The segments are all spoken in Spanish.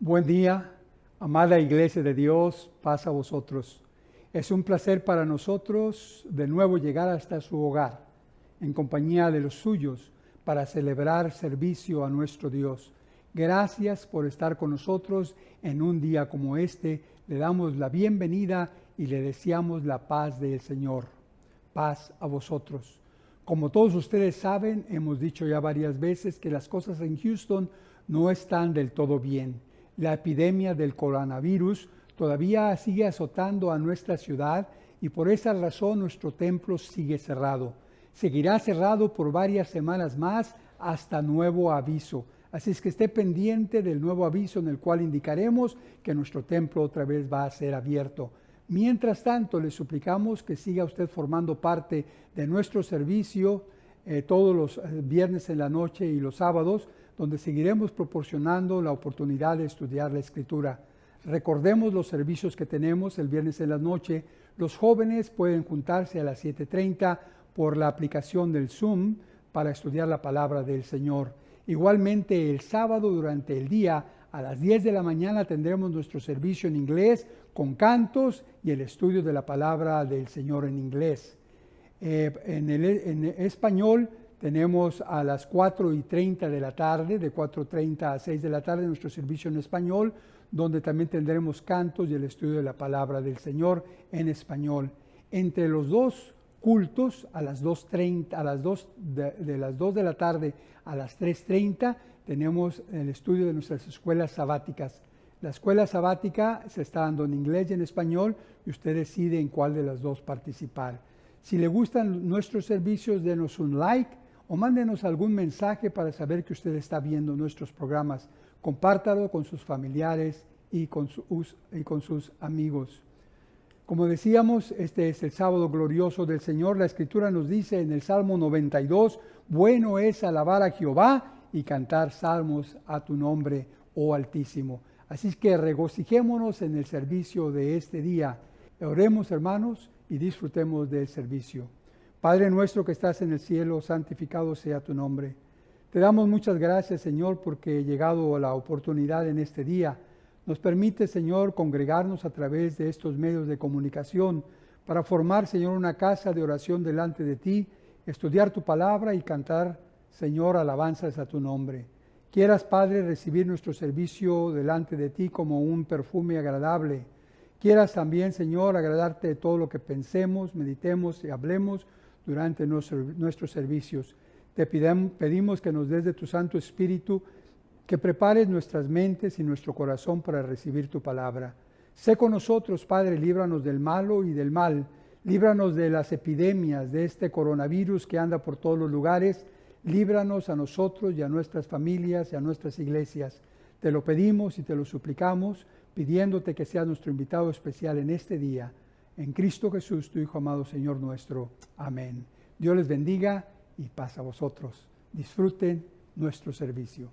Buen día, amada Iglesia de Dios, paz a vosotros. Es un placer para nosotros de nuevo llegar hasta su hogar, en compañía de los suyos, para celebrar servicio a nuestro Dios. Gracias por estar con nosotros en un día como este. Le damos la bienvenida y le deseamos la paz del Señor. Paz a vosotros. Como todos ustedes saben, hemos dicho ya varias veces que las cosas en Houston no están del todo bien. La epidemia del coronavirus todavía sigue azotando a nuestra ciudad y por esa razón nuestro templo sigue cerrado. Seguirá cerrado por varias semanas más hasta nuevo aviso. Así es que esté pendiente del nuevo aviso en el cual indicaremos que nuestro templo otra vez va a ser abierto. Mientras tanto, le suplicamos que siga usted formando parte de nuestro servicio todos los viernes en la noche y los sábados, donde seguiremos proporcionando la oportunidad de estudiar la Escritura. Recordemos los servicios que tenemos el viernes en la noche. Los jóvenes pueden juntarse a las 7:30 por la aplicación del Zoom para estudiar la palabra del Señor. Igualmente, el sábado durante el día, a las 10 de la mañana, tendremos nuestro servicio en inglés con cantos y el estudio de la palabra del Señor en inglés. En español tenemos a las 4:30 de la tarde, de 4:30 a 6 de la tarde, nuestro servicio en español, donde también tendremos cantos y el estudio de la palabra del Señor en español. Entre los dos cultos, a las 2:30, de las 2 de la tarde a las 3:30, tenemos el estudio de nuestras escuelas sabáticas. La escuela sabática se está dando en inglés y en español y usted decide en cuál de las dos participar. Si le gustan nuestros servicios, denos un like o mándenos algún mensaje para saber que usted está viendo nuestros programas. Compártalo con sus familiares y con sus amigos. Como decíamos, este es el sábado glorioso del Señor. La Escritura nos dice en el Salmo 92, bueno es alabar a Jehová y cantar salmos a tu nombre, oh Altísimo. Así es que regocijémonos en el servicio de este día. Oremos, hermanos, y disfrutemos del servicio. Padre nuestro que estás en el cielo, santificado sea tu nombre. Te damos muchas gracias, Señor, porque he llegado a la oportunidad en este día. Nos permite, Señor, congregarnos a través de estos medios de comunicación para formar, Señor, una casa de oración delante de ti, estudiar tu palabra y cantar, Señor, alabanzas a tu nombre. Quieras, Padre, recibir nuestro servicio delante de ti como un perfume agradable. Quieras también, Señor, agradarte de todo lo que pensemos, meditemos y hablemos durante nuestros servicios. Te pedimos que nos des de tu Santo Espíritu, que prepares nuestras mentes y nuestro corazón para recibir tu palabra. Sé con nosotros, Padre, líbranos del malo y del mal. Líbranos de las epidemias, de este coronavirus que anda por todos los lugares. Líbranos a nosotros y a nuestras familias y a nuestras iglesias. Te lo pedimos y te lo suplicamos, pidiéndote que seas nuestro invitado especial en este día. En Cristo Jesús, tu Hijo amado, Señor nuestro. Amén. Dios les bendiga y paz a vosotros. Disfruten nuestro servicio.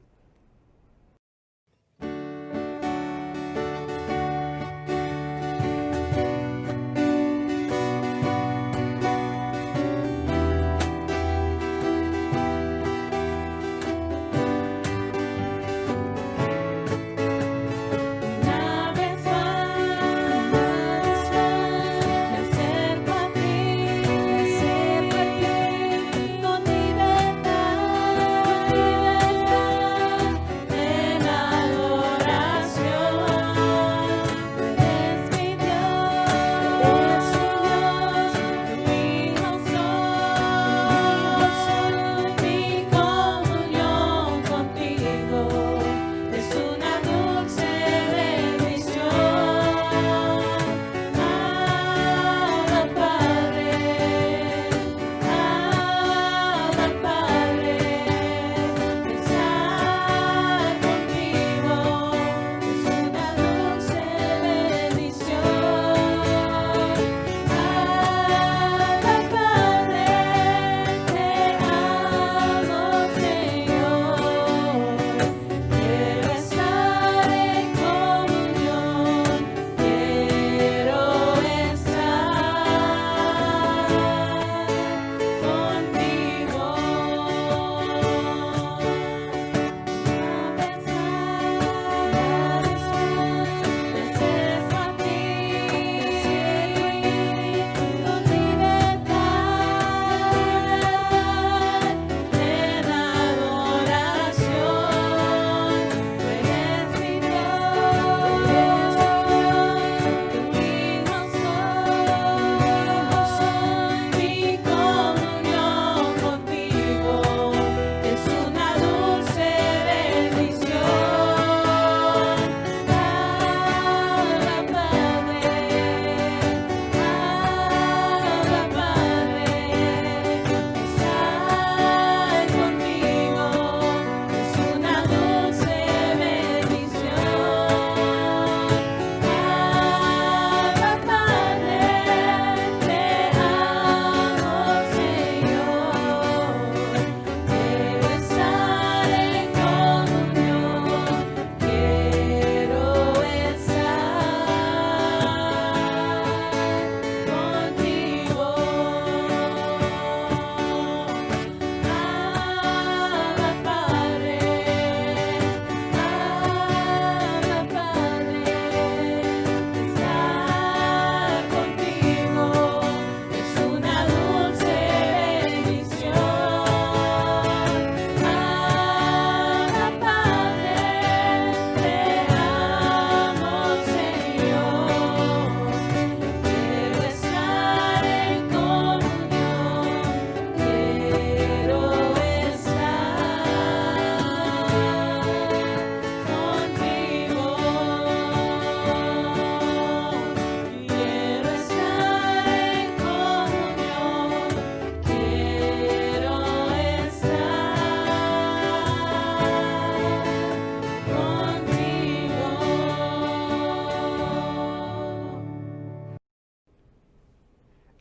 Con libertad.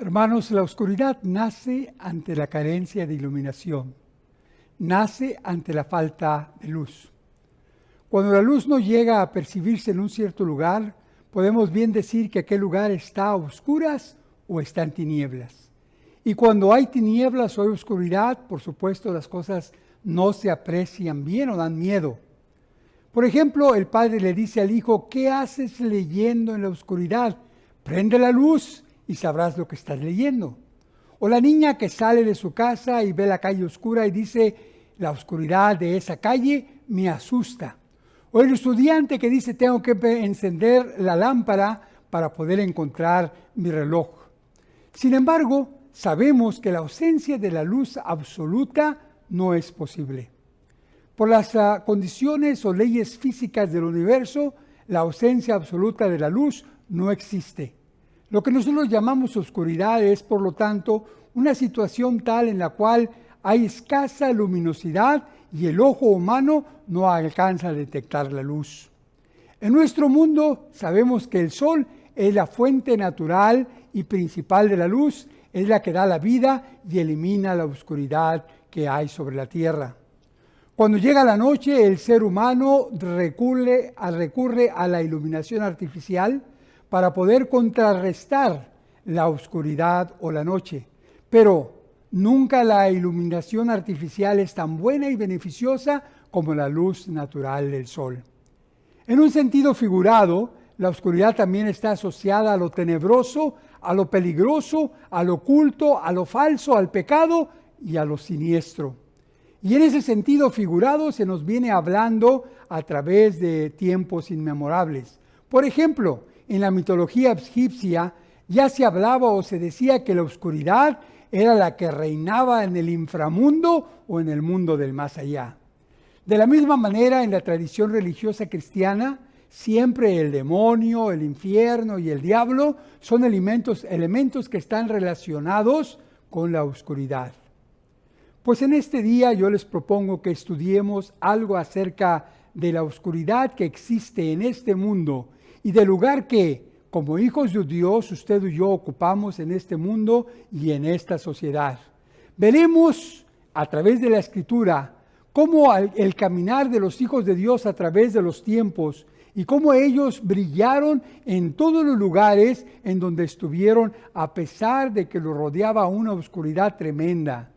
Hermanos, la oscuridad nace ante la carencia de iluminación, nace ante la falta de luz. Cuando la luz no llega a percibirse en un cierto lugar, podemos bien decir que aquel lugar está a oscuras o está en tinieblas. Y cuando hay tinieblas o hay oscuridad, por supuesto las cosas no se aprecian bien o dan miedo. Por ejemplo, el padre le dice al hijo: ¿qué haces leyendo en la oscuridad? Prende la luz y sabrás lo que estás leyendo. O la niña que sale de su casa y ve la calle oscura y dice: la oscuridad de esa calle me asusta. O el estudiante que dice: tengo que encender la lámpara para poder encontrar mi reloj. Sin embargo, sabemos que la ausencia de la luz absoluta no es posible. Por las condiciones o leyes físicas del universo, la ausencia absoluta de la luz no existe. Lo que nosotros llamamos oscuridad es, por lo tanto, una situación tal en la cual hay escasa luminosidad y el ojo humano no alcanza a detectar la luz. En nuestro mundo sabemos que el sol es la fuente natural y principal de la luz, es la que da la vida y elimina la oscuridad que hay sobre la tierra. Cuando llega la noche, el ser humano recurre a la iluminación artificial para poder contrarrestar la oscuridad o la noche. Pero nunca la iluminación artificial es tan buena y beneficiosa como la luz natural del sol. En un sentido figurado, la oscuridad también está asociada a lo tenebroso, a lo peligroso, a lo oculto, a lo falso, al pecado y a lo siniestro. Y en ese sentido figurado se nos viene hablando a través de tiempos inmemorables. Por ejemplo, en la mitología egipcia ya se hablaba o se decía que la oscuridad era la que reinaba en el inframundo o en el mundo del más allá. De la misma manera, en la tradición religiosa cristiana, siempre el demonio, el infierno y el diablo son elementos que están relacionados con la oscuridad. Pues en este día yo les propongo que estudiemos algo acerca de la oscuridad que existe en este mundo y del lugar que, como hijos de Dios, usted y yo ocupamos en este mundo y en esta sociedad. Veremos a través de la Escritura cómo el caminar de los hijos de Dios a través de los tiempos y cómo ellos brillaron en todos los lugares en donde estuvieron, a pesar de que los rodeaba una oscuridad tremenda.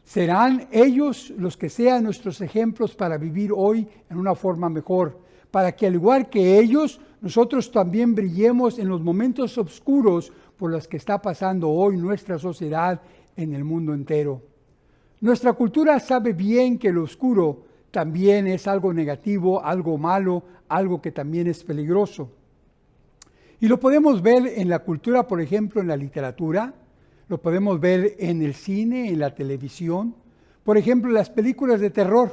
Serán ellos los que sean nuestros ejemplos para vivir hoy en una forma mejor, para que al igual que ellos, nosotros también brillemos en los momentos oscuros por los que está pasando hoy nuestra sociedad en el mundo entero. Nuestra cultura sabe bien que lo oscuro también es algo negativo, algo malo, algo que también es peligroso. Y lo podemos ver en la cultura, por ejemplo, en la literatura, lo podemos ver en el cine, en la televisión. Por ejemplo, las películas de terror.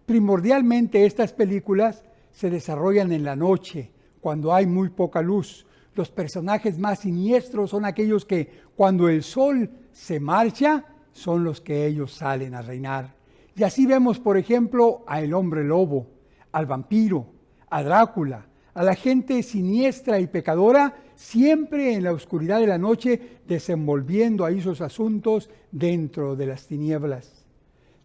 Primordialmente estas películas se desarrollan en la noche, cuando hay muy poca luz. Los personajes más siniestros son aquellos que cuando el sol se marcha, son los que ellos salen a reinar. Y así vemos, por ejemplo, a el hombre lobo, al vampiro, a Drácula, a la gente siniestra y pecadora, siempre en la oscuridad de la noche, desenvolviendo ahí sus asuntos dentro de las tinieblas.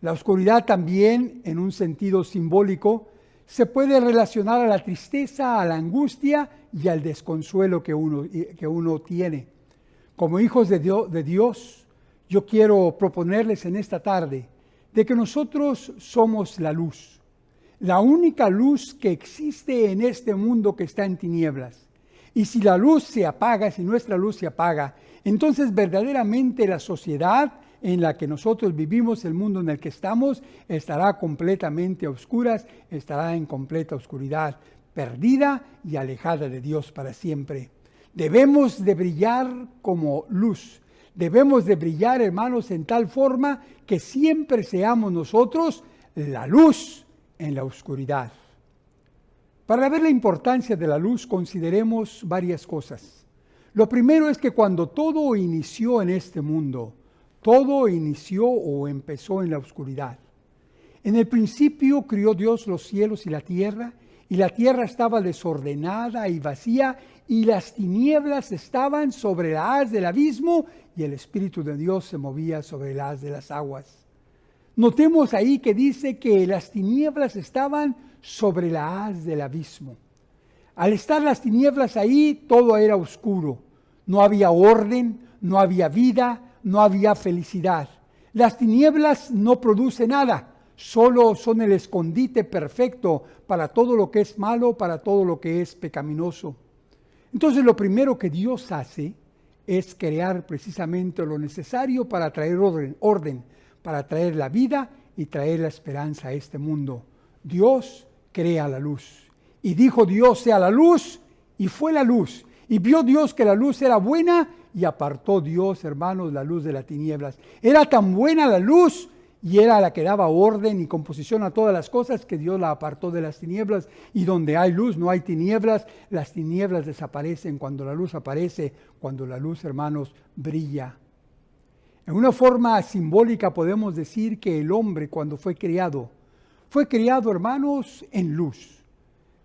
La oscuridad también, en un sentido simbólico, se puede relacionar a la tristeza, a la angustia y al desconsuelo que uno tiene. Como hijos de Dios, yo quiero proponerles en esta tarde de que nosotros somos la luz, la única luz que existe en este mundo que está en tinieblas. Y si la luz se apaga, si nuestra luz se apaga, entonces verdaderamente la sociedad en la que nosotros vivimos, el mundo en el que estamos, estará completamente a oscuras, estará en completa oscuridad, perdida y alejada de Dios para siempre. Debemos de brillar como luz. Debemos de brillar, hermanos, en tal forma que siempre seamos nosotros la luz en la oscuridad. Para ver la importancia de la luz, consideremos varias cosas. Lo primero es que cuando todo inició en este mundo, todo inició o empezó en la oscuridad. En el principio crió Dios los cielos y la tierra, y la tierra estaba desordenada y vacía, y las tinieblas estaban sobre la haz del abismo, y el Espíritu de Dios se movía sobre la haz de las aguas. Notemos ahí que dice que las tinieblas estaban sobre la haz del abismo. Al estar las tinieblas ahí, todo era oscuro. No había orden, no había vida, no había felicidad. Las tinieblas no producen nada. Solo son el escondite perfecto para todo lo que es malo, para todo lo que es pecaminoso. Entonces lo primero que Dios hace es crear precisamente lo necesario para traer orden, para traer la vida y traer la esperanza a este mundo. Dios crea la luz. Y dijo Dios, sea la luz, y fue la luz. Y vio Dios que la luz era buena, y apartó Dios, hermanos, la luz de las tinieblas. Era tan buena la luz, y era la que daba orden y composición a todas las cosas, que Dios la apartó de las tinieblas. Y donde hay luz no hay tinieblas. Las tinieblas desaparecen cuando la luz aparece, cuando la luz, hermanos, brilla. En una forma simbólica podemos decir que el hombre, cuando fue criado, hermanos, en luz.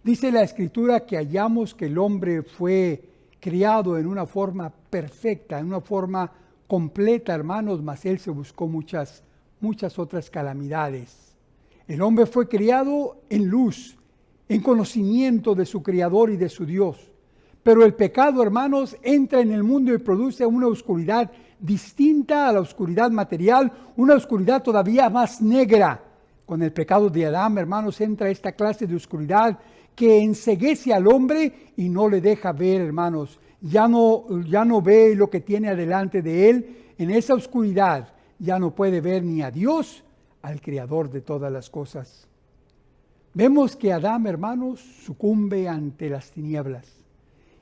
Dice la Escritura que hallamos que el hombre fue criado en una forma perfecta, en una forma completa, hermanos, mas él se buscó muchas otras calamidades. El hombre fue criado en luz, en conocimiento de su Creador y de su Dios. Pero el pecado, hermanos, entra en el mundo y produce una oscuridad distinta a la oscuridad material, una oscuridad todavía más negra. Con el pecado de Adán, hermanos, entra esta clase de oscuridad que enceguece al hombre y no le deja ver, hermanos. Ya no ve lo que tiene adelante de él. En esa oscuridad ya no puede ver ni a Dios, al Creador de todas las cosas. Vemos que Adán, hermanos, sucumbe ante las tinieblas.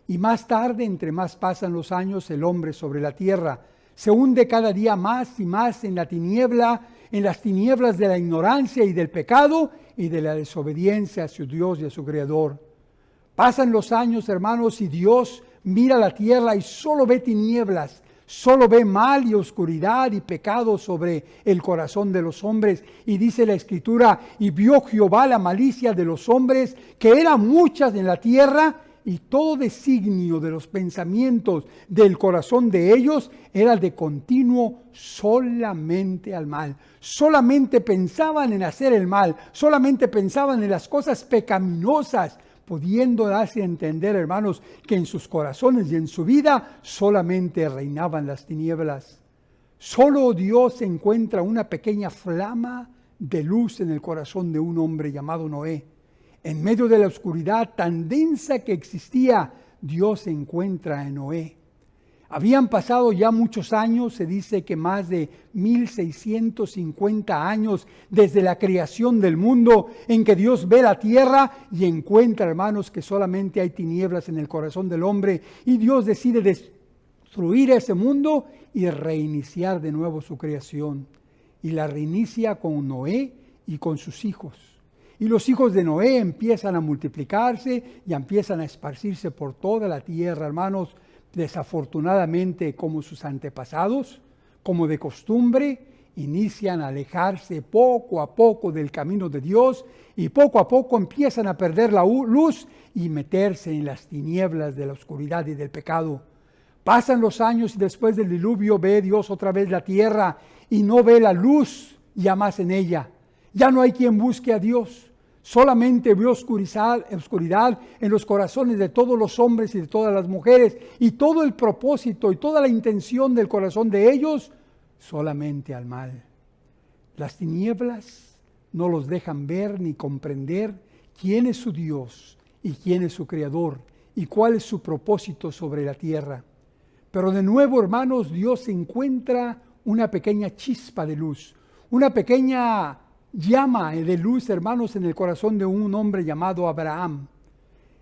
Y más tarde, entre más pasan los años, el hombre sobre la tierra se hunde cada día más y más en la tiniebla, en las tinieblas de la ignorancia y del pecado y de la desobediencia a su Dios y a su Creador. Pasan los años, hermanos, y Dios mira la tierra y solo ve tinieblas, solo ve mal y oscuridad y pecado sobre el corazón de los hombres. Y dice la Escritura, y vio Jehová la malicia de los hombres, que eran muchas en la tierra, y todo designio de los pensamientos del corazón de ellos era de continuo solamente al mal. Solamente pensaban en hacer el mal, solamente pensaban en las cosas pecaminosas, pudiendo darse a entender, hermanos, que en sus corazones y en su vida solamente reinaban las tinieblas. Solo Dios encuentra una pequeña flama de luz en el corazón de un hombre llamado Noé. En medio de la oscuridad tan densa que existía, Dios se encuentra en Noé. Habían pasado ya muchos años, se dice que más de 1650 años desde la creación del mundo, en que Dios ve la tierra y encuentra, hermanos, que solamente hay tinieblas en el corazón del hombre, y Dios decide destruir ese mundo y reiniciar de nuevo su creación. Y la reinicia con Noé y con sus hijos. Y los hijos de Noé empiezan a multiplicarse y empiezan a esparcirse por toda la tierra, hermanos, desafortunadamente como sus antepasados, como de costumbre, inician a alejarse poco a poco del camino de Dios y poco a poco empiezan a perder la luz y meterse en las tinieblas de la oscuridad y del pecado. Pasan los años y después del diluvio ve Dios otra vez la tierra y no ve la luz ya más en ella. Ya no hay quien busque a Dios. Solamente vio oscuridad en los corazones de todos los hombres y de todas las mujeres. Y todo el propósito y toda la intención del corazón de ellos, solamente al mal. Las tinieblas no los dejan ver ni comprender quién es su Dios y quién es su Creador y cuál es su propósito sobre la tierra. Pero de nuevo, hermanos, Dios encuentra una pequeña chispa de luz, una pequeña llama de luz, hermanos, en el corazón de un hombre llamado Abraham.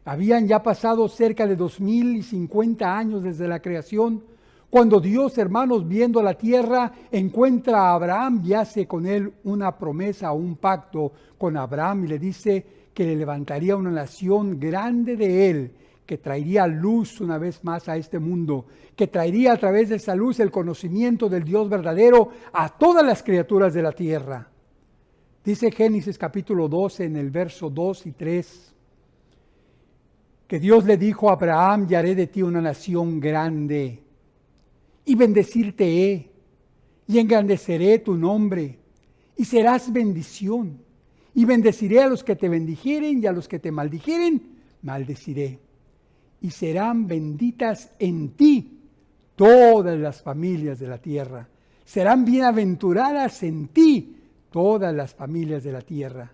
Habían ya pasado cerca de 2050 años desde la creación, cuando Dios, hermanos, viendo la tierra, encuentra a Abraham y hace con él una promesa o un pacto con Abraham y le dice que le levantaría una nación grande de él, que traería luz una vez más a este mundo, que traería a través de esa luz el conocimiento del Dios verdadero a todas las criaturas de la tierra. Dice Génesis capítulo 12 en el verso 2 y 3, que Dios le dijo a Abraham: y haré de ti una nación grande, y bendecirte he, y engrandeceré tu nombre, y serás bendición. Y bendeciré a los que te bendijeren, y a los que te maldijeren, maldeciré. Y serán benditas en ti todas las familias de la tierra. Serán bienaventuradas en ti todas las familias de la tierra.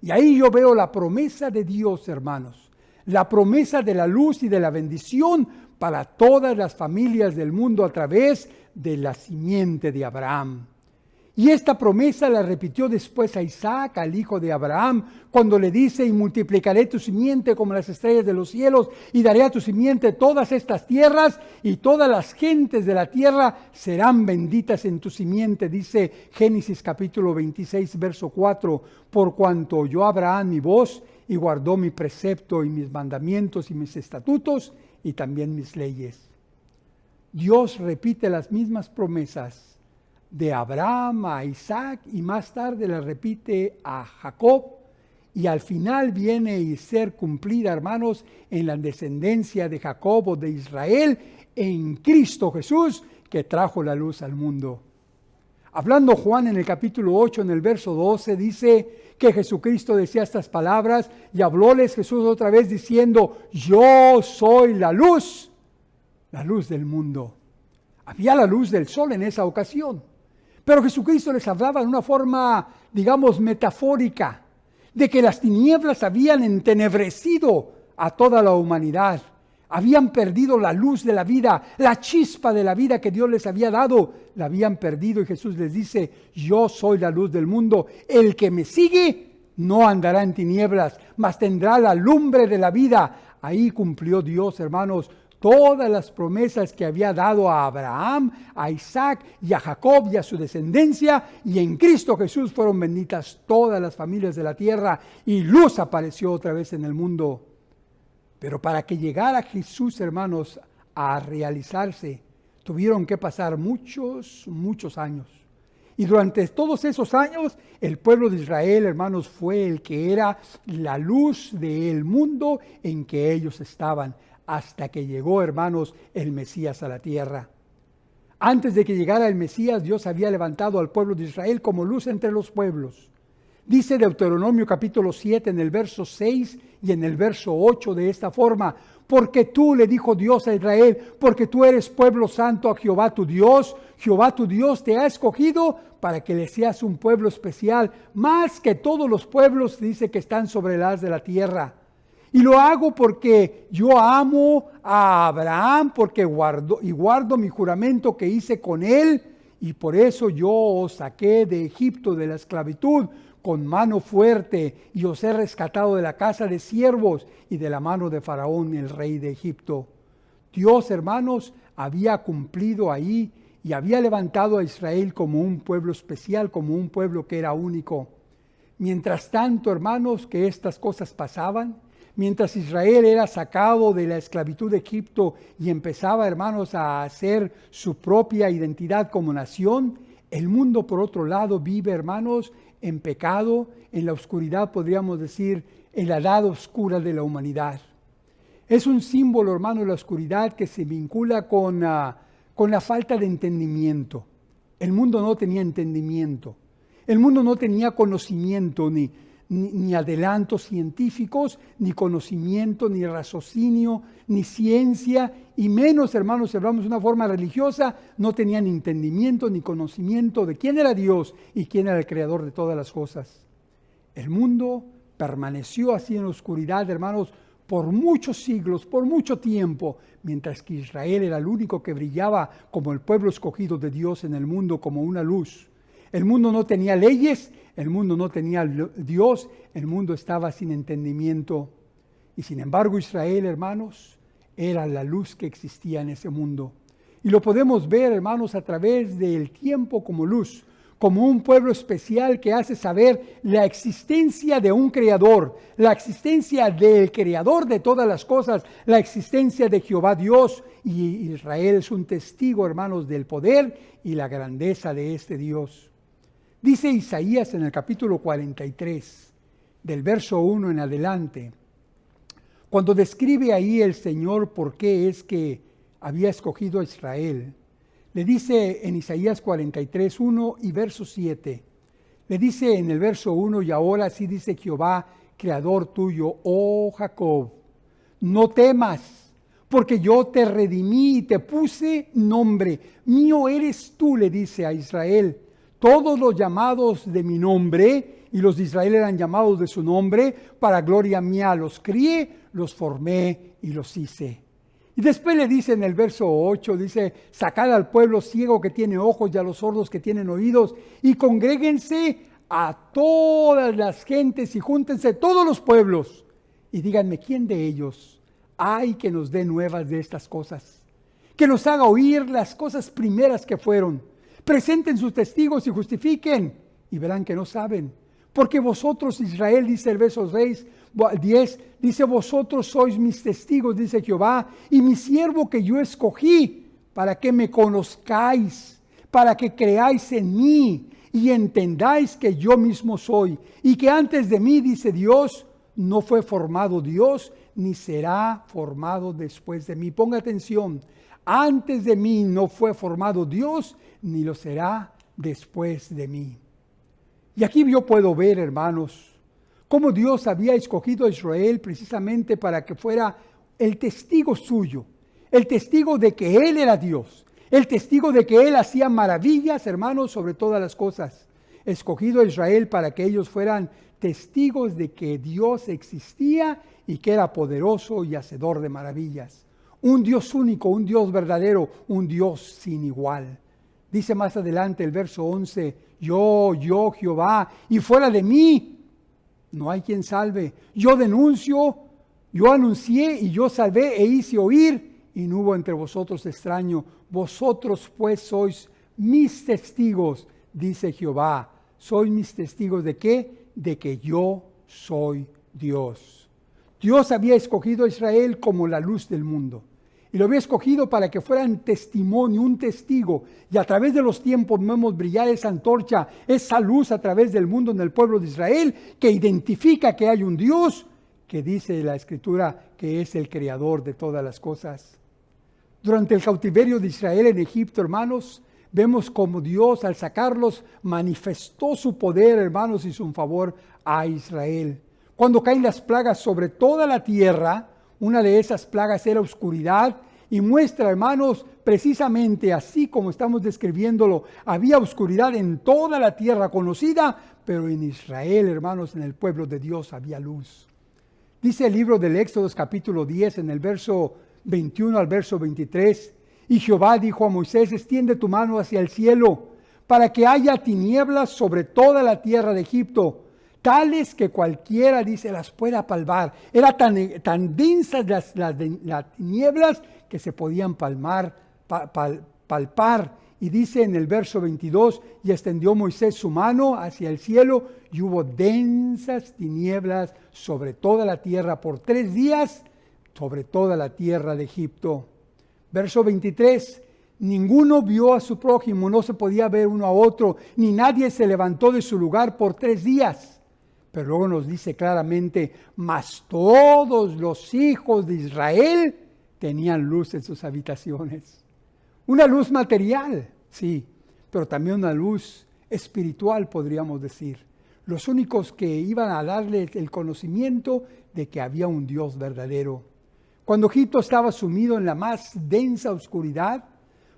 Y ahí yo veo la promesa de Dios, hermanos. La promesa de la luz y de la bendición para todas las familias del mundo a través de la simiente de Abraham. Y esta promesa la repitió después a Isaac, al hijo de Abraham, cuando le dice: y multiplicaré tu simiente como las estrellas de los cielos, y daré a tu simiente todas estas tierras, y todas las gentes de la tierra serán benditas en tu simiente, dice Génesis capítulo 26, verso 4, por cuanto oyó Abraham mi voz, y guardó mi precepto y mis mandamientos y mis estatutos, y también mis leyes. Dios repite las mismas promesas de Abraham a Isaac, y más tarde la repite a Jacob, y al final viene a ser cumplida, hermanos, en la descendencia de Jacob o de Israel, en Cristo Jesús, que trajo la luz al mundo. Hablando Juan en el capítulo 8, en el verso 12, dice que Jesucristo decía estas palabras, y hablóles Jesús otra vez diciendo: yo soy la luz del mundo. Había la luz del sol en esa ocasión, pero Jesucristo les hablaba de una forma, digamos, metafórica, de que las tinieblas habían entenebrecido a toda la humanidad. Habían perdido la luz de la vida, la chispa de la vida que Dios les había dado, la habían perdido, y Jesús les dice: yo soy la luz del mundo. El que me sigue no andará en tinieblas, mas tendrá la lumbre de la vida. Ahí cumplió Dios, hermanos, todas las promesas que había dado a Abraham, a Isaac y a Jacob y a su descendencia, y en Cristo Jesús fueron benditas todas las familias de la tierra, y luz apareció otra vez en el mundo. Pero para que llegara Jesús, hermanos, a realizarse, tuvieron que pasar muchos años. Y durante todos esos años, el pueblo de Israel, hermanos, fue el que era la luz del mundo en que ellos estaban, hasta que llegó, hermanos, el Mesías a la tierra. Antes de que llegara el Mesías, Dios había levantado al pueblo de Israel como luz entre los pueblos. Dice Deuteronomio capítulo 7 en el verso 6 y en el verso 8 de esta forma: porque tú, le dijo Dios a Israel, porque tú eres pueblo santo a Jehová tu Dios te ha escogido para que le seas un pueblo especial, más que todos los pueblos, dice, que están sobre el haz de la tierra. Y lo hago porque yo amo a Abraham, porque guardo mi juramento que hice con él, y por eso yo os saqué de Egipto, de la esclavitud, con mano fuerte, y os he rescatado de la casa de siervos y de la mano de Faraón, el rey de Egipto. Dios, hermanos, había cumplido ahí y había levantado a Israel como un pueblo especial, como un pueblo que era único. Mientras tanto, hermanos, que estas cosas pasaban, mientras Israel era sacado de la esclavitud de Egipto y empezaba, hermanos, a hacer su propia identidad como nación, el mundo, por otro lado, vive, hermanos, en pecado, en la oscuridad, podríamos decir, en la edad oscura de la humanidad. Es un símbolo, hermano, de la oscuridad que se vincula con la falta de entendimiento. El mundo no tenía entendimiento. El mundo no tenía conocimiento, ni adelantos científicos, ni conocimiento, ni raciocinio, ni ciencia, y menos, hermanos, si hablamos de una forma religiosa, no tenían entendimiento ni conocimiento de quién era Dios y quién era el creador de todas las cosas. El mundo permaneció así en la oscuridad, hermanos, por muchos siglos, por mucho tiempo, mientras que Israel era el único que brillaba como el pueblo escogido de Dios en el mundo, como una luz. El mundo no tenía leyes, el mundo no tenía Dios, el mundo estaba sin entendimiento. Y sin embargo, Israel, hermanos, era la luz que existía en ese mundo. Y lo podemos ver, hermanos, a través del tiempo como luz, como un pueblo especial que hace saber la existencia de un creador, la existencia del creador de todas las cosas, la existencia de Jehová Dios. Y Israel es un testigo, hermanos, del poder y la grandeza de este Dios. Dice Isaías en el capítulo 43, del verso 1 en adelante: Cuando describe ahí el Señor por qué es que había escogido a Israel, le dice en Isaías 43, 1 y verso 7, le dice en el verso 1, y ahora sí dice Jehová, creador tuyo, oh Jacob, no temas, porque yo te redimí y te puse nombre. Mío eres tú, le dice a Israel. Todos los llamados de mi nombre, y los de Israel eran llamados de su nombre, para gloria mía los crié, los formé y los hice. Y después le dice en el verso 8, dice, sacad al pueblo ciego que tiene ojos y a los sordos que tienen oídos, y congréguense a todas las gentes y júntense todos los pueblos. Y díganme, ¿quién de ellos hay que nos dé nuevas de estas cosas? Que nos haga oír las cosas primeras que fueron. Presenten sus testigos y justifiquen, y verán que no saben. Porque vosotros, Israel, dice el verso 10, dice, vosotros sois mis testigos, dice Jehová, y mi siervo que yo escogí, para que me conozcáis, para que creáis en mí, y entendáis que yo mismo soy, y que antes de mí, dice Dios, no fue formado Dios, ni será formado después de mí. Ponga atención, antes de mí no fue formado Dios, ni lo será después de mí. Y aquí yo puedo ver, hermanos, cómo Dios había escogido a Israel precisamente para que fuera el testigo suyo, el testigo de que Él era Dios, el testigo de que Él hacía maravillas, hermanos, sobre todas las cosas. Escogido a Israel para que ellos fueran testigos de que Dios existía y que era poderoso y hacedor de maravillas. Un Dios único, un Dios verdadero, un Dios sin igual. Dice más adelante el verso 11, yo, Jehová, y fuera de mí no hay quien salve. Yo denuncio, yo anuncié y yo salvé e hice oír, y no hubo entre vosotros extraño. Vosotros pues sois mis testigos, dice Jehová. ¿Sois mis testigos de qué? De que yo soy Dios. Dios había escogido a Israel como la luz del mundo. Y lo había escogido para que fueran testimonio, un testigo. Y a través de los tiempos vemos brillar esa antorcha, esa luz a través del mundo en el pueblo de Israel, que identifica que hay un Dios, que dice la Escritura que es el creador de todas las cosas. Durante el cautiverio de Israel en Egipto, hermanos, vemos como Dios al sacarlos manifestó su poder, hermanos, y su favor a Israel. Cuando caen las plagas sobre toda la tierra, una de esas plagas era oscuridad y muestra, hermanos, precisamente así como estamos describiéndolo, había oscuridad en toda la tierra conocida, pero en Israel, hermanos, en el pueblo de Dios había luz. Dice el libro del Éxodo capítulo 10 en el verso 21 al verso 23, y Jehová dijo a Moisés, extiende tu mano hacia el cielo para que haya tinieblas sobre toda la tierra de Egipto, tales que cualquiera, dice, las pueda palpar. Era tan densas las tinieblas que se podían palpar. Y dice en el verso 22, y extendió Moisés su mano hacia el cielo, y hubo densas tinieblas sobre toda la tierra por 3 días, sobre toda la tierra de Egipto. Verso 23, ninguno vio a su prójimo, no se podía ver uno a otro, ni nadie se levantó de su lugar por 3 días. Pero luego nos dice claramente, mas todos los hijos de Israel tenían luz en sus habitaciones. Una luz material, sí, pero también una luz espiritual, podríamos decir. Los únicos que iban a darle el conocimiento de que había un Dios verdadero. Cuando Egipto estaba sumido en la más densa oscuridad,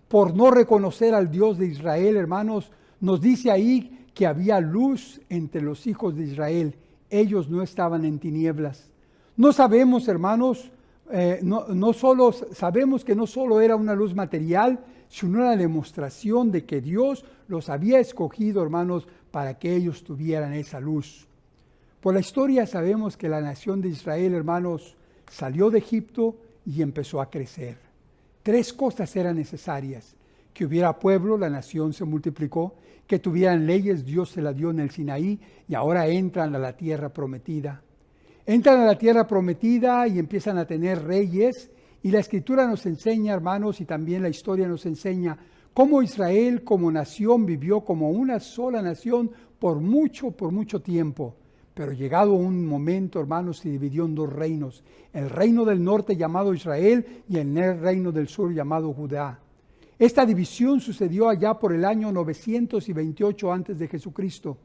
por no reconocer al Dios de Israel, hermanos, nos dice ahí que había luz entre los hijos de Israel. Ellos no estaban en tinieblas. No sabemos, hermanos, sabemos que no solo era una luz material, sino una demostración de que Dios los había escogido, hermanos, para que ellos tuvieran esa luz. Por la historia sabemos que la nación de Israel, hermanos, salió de Egipto y empezó a crecer. 3 cosas eran necesarias: que hubiera pueblo, la nación se multiplicó; que tuvieran leyes, Dios se las dio en el Sinaí, y ahora entran a la tierra prometida. Entran a la tierra prometida y empiezan a tener reyes, y la Escritura nos enseña, hermanos, y también la historia nos enseña cómo Israel como nación vivió como una sola nación por mucho tiempo. Pero llegado un momento, hermanos, se dividió en dos reinos. El reino del norte llamado Israel y el reino del sur llamado Judá. Esta división sucedió allá por el año 928 antes de Jesucristo.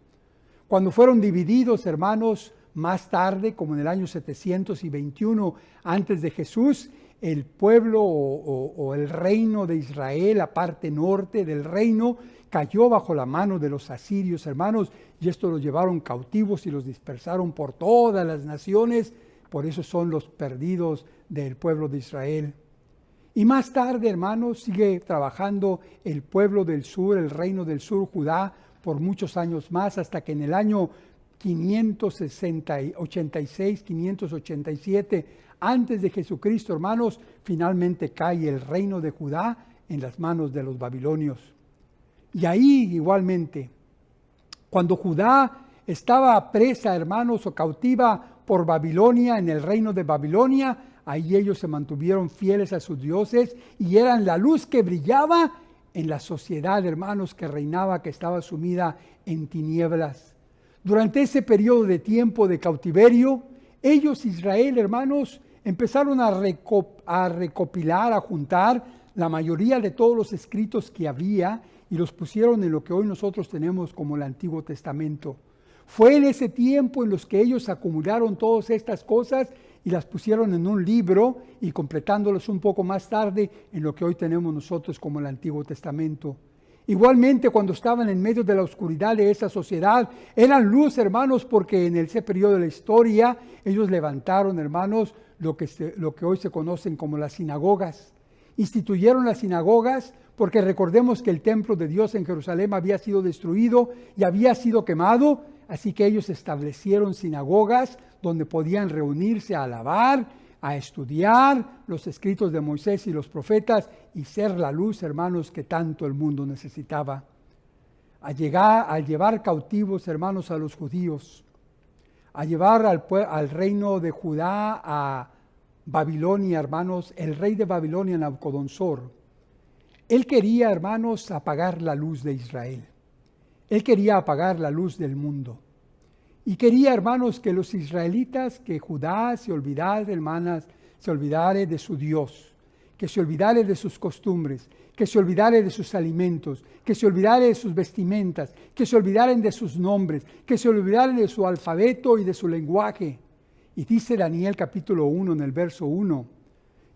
Cuando fueron divididos, hermanos, más tarde, como en el año 721 antes de Jesús, el pueblo o el reino de Israel, la parte norte del reino, cayó bajo la mano de los asirios, hermanos, y esto los llevaron cautivos y los dispersaron por todas las naciones. Por eso son los perdidos del pueblo de Israel. Y más tarde, hermanos, sigue trabajando el pueblo del sur, el reino del sur, Judá, por muchos años más, hasta que en el año 587, antes de Jesucristo, hermanos, finalmente cae el reino de Judá en las manos de los babilonios. Y ahí igualmente, cuando Judá estaba presa, hermanos, o cautiva por Babilonia, en el reino de Babilonia, ahí ellos se mantuvieron fieles a sus dioses y eran la luz que brillaba en la sociedad, hermanos, que reinaba, que estaba sumida en tinieblas. Durante ese periodo de tiempo de cautiverio, ellos, Israel, hermanos, empezaron a recopilar, a juntar la mayoría de todos los escritos que había y los pusieron en lo que hoy nosotros tenemos como el Antiguo Testamento. Fue en ese tiempo en los que ellos acumularon todas estas cosas y las pusieron en un libro y completándolos un poco más tarde en lo que hoy tenemos nosotros como el Antiguo Testamento. Igualmente, cuando estaban en medio de la oscuridad de esa sociedad, eran luz, hermanos, porque en ese periodo de la historia ellos levantaron, hermanos, lo que hoy se conocen como las sinagogas. Instituyeron las sinagogas porque recordemos que el templo de Dios en Jerusalén había sido destruido y había sido quemado, así que ellos establecieron sinagogas donde podían reunirse a alabar, a estudiar los escritos de Moisés y los profetas y ser la luz, hermanos, que tanto el mundo necesitaba. Al llevar cautivos, hermanos, a los judíos, a llevar al reino de Judá a Babilonia, hermanos, el rey de Babilonia, Nabucodonosor, él quería, hermanos, apagar la luz de Israel. Él quería apagar la luz del mundo. Y quería, hermanos, que los israelitas, que Judá se olvidara, hermanas, se olvidara de su Dios, que se olvidara de sus costumbres, que se olvidara de sus alimentos, que se olvidara de sus vestimentas, que se olvidaran de sus nombres, que se olvidaran de su alfabeto y de su lenguaje. Y dice Daniel capítulo 1 en el verso 1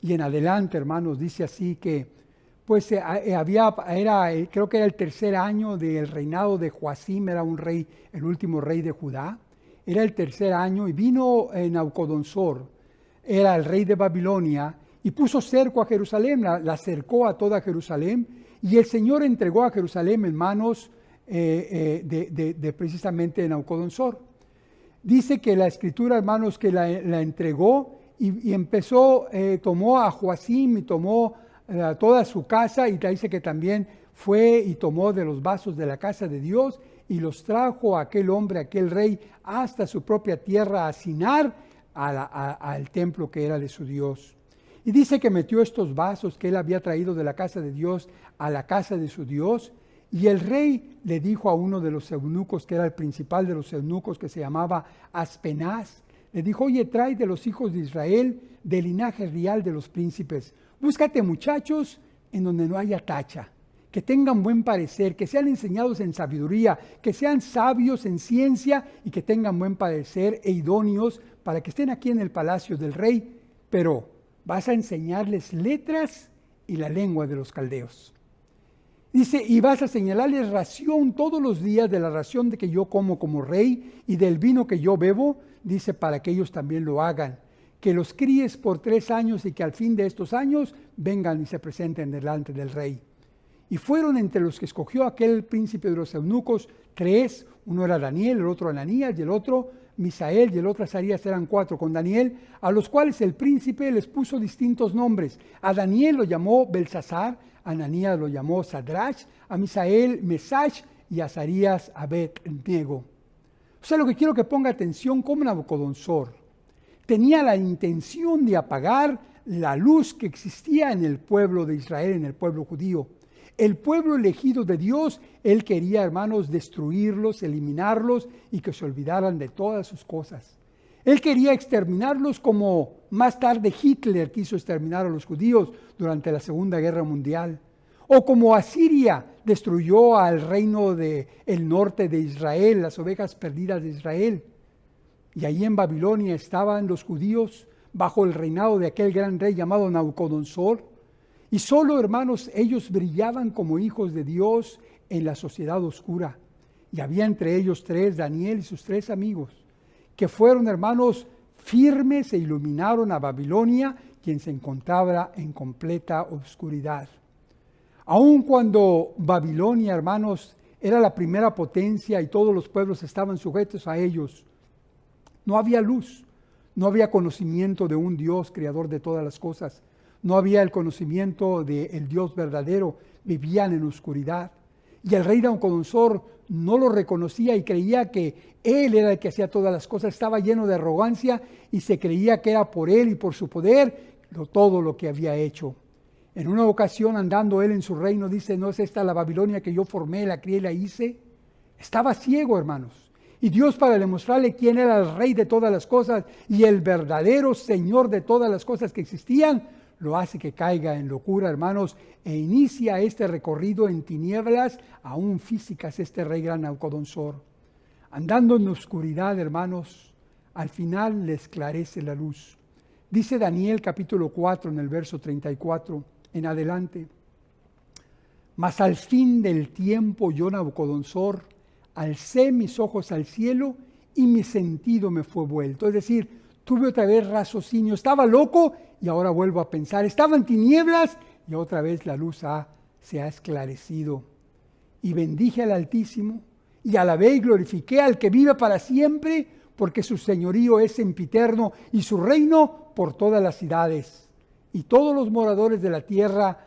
y en adelante, hermanos, dice así que pues creo que era el tercer año del reinado de Joacim, era un rey, el último rey de Judá. Era el tercer año y vino Nabucodonosor, era el rey de Babilonia, y puso cerco a Jerusalén, la cercó a toda Jerusalén, y el Señor entregó a Jerusalén en manos de precisamente Nabucodonosor. Dice que la escritura, hermanos, que la entregó y empezó, tomó a Joacim y tomó toda su casa, y dice que también fue y tomó de los vasos de la casa de Dios y los trajo a aquel hombre, a aquel rey, hasta su propia tierra, a Sinar, al templo que era de su Dios. Y dice que metió estos vasos que él había traído de la casa de Dios a la casa de su Dios, y el rey le dijo a uno de los eunucos, que era el principal de los eunucos, que se llamaba Aspenaz, le dijo: oye, trae de los hijos de Israel, del linaje real de los príncipes, búscate muchachos en donde no haya tacha, que tengan buen parecer, que sean enseñados en sabiduría, que sean sabios en ciencia y que tengan buen parecer e idóneos para que estén aquí en el palacio del rey, pero vas a enseñarles letras y la lengua de los caldeos. Dice, y vas a señalarles ración todos los días de la ración de que yo como rey y del vino que yo bebo, dice, para que ellos también lo hagan. Que los críes por 3 años y que al fin de estos años vengan y se presenten delante del rey. Y fueron entre los que escogió aquel príncipe de los eunucos 3, uno era Daniel, el otro Ananías y el otro Misael y el otro Azarías, eran 4 con Daniel, a los cuales el príncipe les puso distintos nombres. A Daniel lo llamó Belsasar, a Ananías lo llamó Sadrach, a Misael Mesach y a Azarías Abed-nego. O sea, lo que quiero que ponga atención, como Nabucodonosor tenía la intención de apagar la luz que existía en el pueblo de Israel, en el pueblo judío. El pueblo elegido de Dios, Él quería, hermanos, destruirlos, eliminarlos y que se olvidaran de todas sus cosas. Él quería exterminarlos como más tarde Hitler quiso exterminar a los judíos durante la Segunda Guerra Mundial. O como Asiria destruyó al reino del norte de Israel, las ovejas perdidas de Israel. Y allí en Babilonia estaban los judíos bajo el reinado de aquel gran rey llamado Nabucodonosor. Y solo, hermanos, ellos brillaban como hijos de Dios en la sociedad oscura. Y había entre ellos tres, Daniel y sus tres amigos, que fueron, hermanos, firmes e iluminaron a Babilonia, quien se encontraba en completa oscuridad. Aun cuando Babilonia, hermanos, era la primera potencia y todos los pueblos estaban sujetos a ellos, no había luz, no había conocimiento de un Dios creador de todas las cosas, no había el conocimiento del Dios verdadero, vivían en oscuridad. Y el rey Nabucodonosor no lo reconocía y creía que él era el que hacía todas las cosas, estaba lleno de arrogancia y se creía que era por él y por su poder todo lo que había hecho. En una ocasión, andando él en su reino, dice: ¿no es esta la Babilonia que yo formé, la crié y la hice? Estaba ciego, hermanos. Y Dios, para demostrarle quién era el rey de todas las cosas y el verdadero Señor de todas las cosas que existían, lo hace que caiga en locura, hermanos, e inicia este recorrido en tinieblas, aún físicas, este rey gran Nabucodonosor. Andando en la oscuridad, hermanos, al final le esclarece la luz. Dice Daniel capítulo 4 en el verso 34 en adelante: mas al fin del tiempo yo, Nabucodonosor, alcé mis ojos al cielo y mi sentido me fue vuelto. Es decir, tuve otra vez raciocinio. Estaba loco y ahora vuelvo a pensar. Estaba en tinieblas y otra vez la luz se ha esclarecido. Y bendije al Altísimo y alabé y glorifiqué al que vive para siempre, porque su señorío es sempiterno y su reino por todas las edades. Y todos los moradores de la tierra,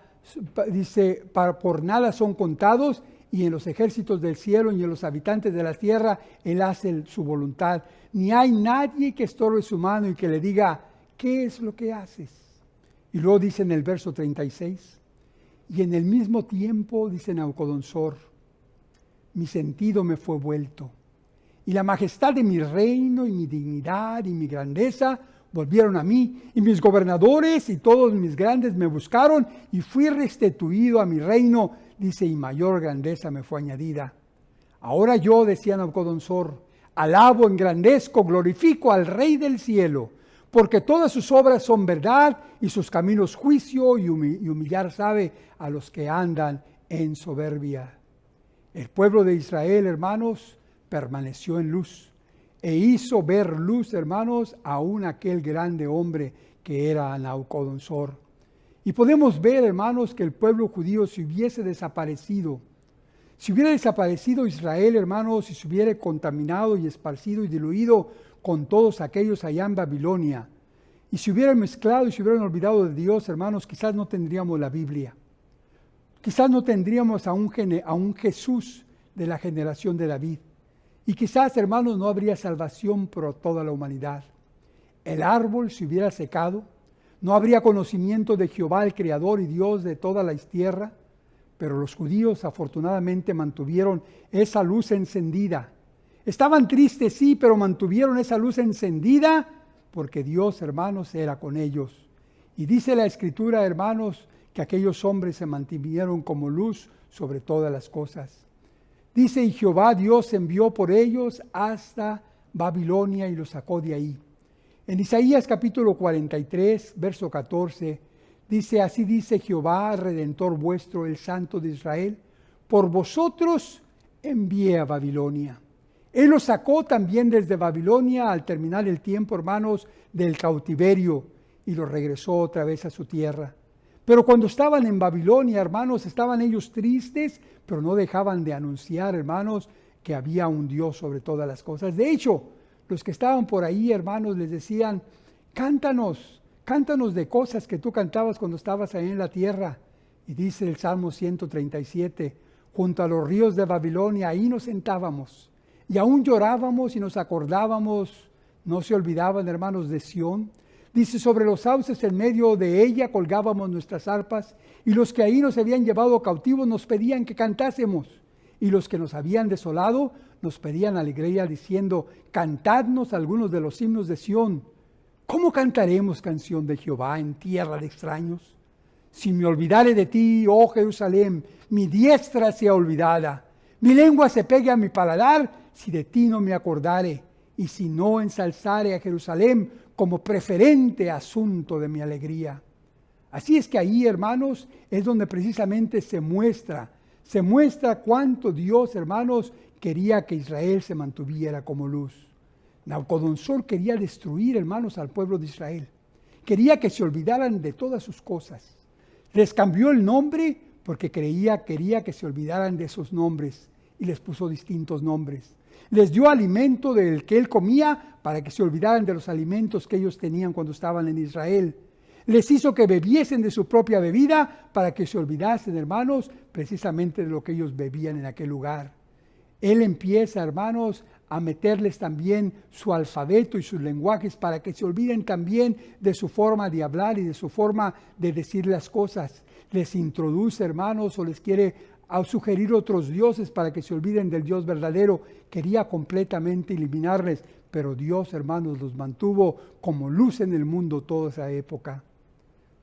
dice, por nada son contados, y en los ejércitos del cielo y en los habitantes de la tierra, Él hace su voluntad. Ni hay nadie que estorbe su mano y que le diga: ¿qué es lo que haces? Y luego dice en el verso 36, y en el mismo tiempo, dice Nabucodonosor, mi sentido me fue vuelto, y la majestad de mi reino y mi dignidad y mi grandeza volvieron a mí, y mis gobernadores y todos mis grandes me buscaron, y fui restituido a mi reino, dice, y mayor grandeza me fue añadida. Ahora yo, decía Nabucodonosor, alabo, engrandezco, glorifico al Rey del cielo, porque todas sus obras son verdad y sus caminos juicio, y humillar sabe a los que andan en soberbia. El pueblo de Israel, hermanos, permaneció en luz e hizo ver luz, hermanos, aún aquel grande hombre que era Nabucodonosor. Y podemos ver, hermanos, que el pueblo judío, si hubiese desaparecido, si hubiera desaparecido Israel, hermanos, si se hubiera contaminado y esparcido y diluido con todos aquellos allá en Babilonia, y si hubieran mezclado y se hubieran olvidado de Dios, hermanos, quizás no tendríamos la Biblia. Quizás no tendríamos a un Jesús de la generación de David. Y quizás, hermanos, no habría salvación por toda la humanidad. El árbol se hubiera secado, no habría conocimiento de Jehová, el Creador y Dios de toda la tierra, pero los judíos afortunadamente mantuvieron esa luz encendida. Estaban tristes, sí, pero mantuvieron esa luz encendida porque Dios, hermanos, era con ellos. Y dice la Escritura, hermanos, que aquellos hombres se mantuvieron como luz sobre todas las cosas. Dice: y Jehová Dios envió por ellos hasta Babilonia y los sacó de ahí. En Isaías capítulo 43, verso 14, dice: así dice Jehová, Redentor vuestro, el Santo de Israel, por vosotros envié a Babilonia. Él los sacó también desde Babilonia al terminar el tiempo, hermanos, del cautiverio, y los regresó otra vez a su tierra. Pero cuando estaban en Babilonia, hermanos, estaban ellos tristes, pero no dejaban de anunciar, hermanos, que había un Dios sobre todas las cosas. De hecho, los que estaban por ahí, hermanos, les decían: cántanos de cosas que tú cantabas cuando estabas ahí en la tierra. Y dice el Salmo 137, junto a los ríos de Babilonia, ahí nos sentábamos, y aún llorábamos y nos acordábamos, no se olvidaban, hermanos, de Sión, Dice, sobre los sauces en medio de ella colgábamos nuestras arpas, y los que ahí nos habían llevado cautivos nos pedían que cantásemos, y los que nos habían desolado nos pedían alegría diciendo, cantadnos algunos de los himnos de Sión. ¿Cómo cantaremos canción de Jehová en tierra de extraños? Si me olvidare de ti, oh Jerusalén, mi diestra sea olvidada. Mi lengua se pegue a mi paladar, si de ti no me acordare, y si no ensalzare a Jerusalén como preferente asunto de mi alegría. Así es que ahí, hermanos, es donde precisamente se muestra cuánto Dios, hermanos, quería que Israel se mantuviera como luz. Nabucodonosor quería destruir, hermanos, al pueblo de Israel. Quería que se olvidaran de todas sus cosas. Les cambió el nombre porque quería que se olvidaran de esos nombres y les puso distintos nombres. Les dio alimento del que él comía para que se olvidaran de los alimentos que ellos tenían cuando estaban en Israel. Les hizo que bebiesen de su propia bebida para que se olvidasen, hermanos, precisamente de lo que ellos bebían en aquel lugar. Él empieza, hermanos, a meterles también su alfabeto y sus lenguajes para que se olviden también de su forma de hablar y de su forma de decir las cosas. Les introduce, hermanos, o les quiere sugerir otros dioses para que se olviden del Dios verdadero. Quería completamente eliminarles, pero Dios, hermanos, los mantuvo como luz en el mundo toda esa época.